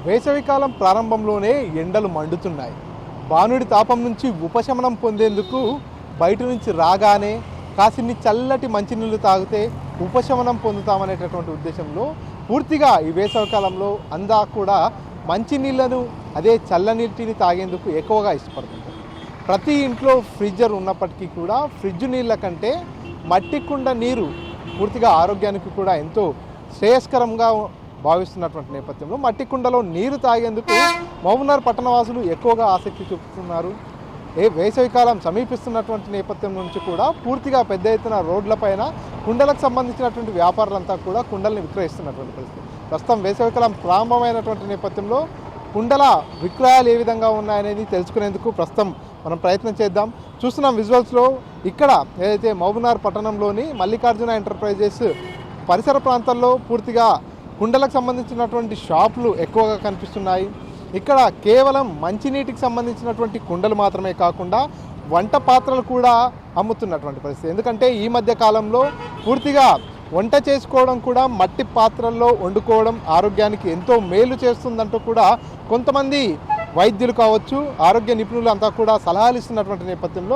వేసవికాలం ప్రారంభంలోనే ఎండలు మండుతున్నాయి. బాణుడి తాపం నుంచి ఉపశమనం పొందేందుకు బయట నుంచి రాగానే కాసిన్ని చల్లటి మంచినీళ్ళు తాగితే ఉపశమనం పొందుతామనేటటువంటి ఉద్దేశంలో పూర్తిగా ఈ వేసవికాలంలో అందా కూడా మంచినీళ్లను అదే చల్లనీటిని తాగేందుకు ఎక్కువగా ఇష్టపడుతుంటారు. ప్రతి ఇంట్లో ఫ్రిడ్జర్ ఉన్నప్పటికీ కూడా ఫ్రిడ్జ్ నీళ్ళ కంటే మట్టి కుండ నీరు పూర్తిగా ఆరోగ్యానికి కూడా ఎంతో శ్రేయస్కరంగా భావిస్తున్నటువంటి నేపథ్యంలో మట్టి కుండలో నీరు తాగేందుకు మహబూబ్నగర్ పట్టణవాసులు ఎక్కువగా ఆసక్తి చూపుతున్నారు. వేసవికాలం సమీపిస్తున్నటువంటి నేపథ్యం నుంచి కూడా పూర్తిగా పెద్ద ఎత్తున రోడ్లపైన కుండలకు సంబంధించినటువంటి వ్యాపారులంతా కూడా కుండల్ని విక్రయిస్తున్నటువంటి పరిస్థితి. ప్రస్తుతం వేసవికాలం ప్రారంభమైనటువంటి నేపథ్యంలో కుండల విక్రయాలు ఏ విధంగా ఉన్నాయనేది తెలుసుకునేందుకు ప్రస్తుతం మనం ప్రయత్నం చేద్దాం. చూస్తున్నాం విజువల్స్లో ఇక్కడ ఏదైతే మహబూబ్నగర్ పట్టణంలోని మల్లికార్జున ఎంటర్ప్రైజెస్ పరిసర ప్రాంతాల్లో పూర్తిగా కుండలకు సంబంధించినటువంటి షాపులు ఎక్కువగా కనిపిస్తున్నాయి. ఇక్కడ కేవలం మంచినీటికి సంబంధించినటువంటి కుండలు మాత్రమే కాకుండా వంట పాత్రలు కూడా అమ్ముతున్నటువంటి పరిస్థితి. ఎందుకంటే ఈ మధ్య కాలంలో పూర్తిగా వంట చేసుకోవడం కూడా మట్టి పాత్రల్లో వండుకోవడం ఆరోగ్యానికి ఎంతో మేలు చేస్తుందంటూ కూడా కొంతమంది వైద్యులు కావచ్చు, ఆరోగ్య నిపుణులు అంతా కూడా సలహాలు ఇస్తున్నటువంటి నేపథ్యంలో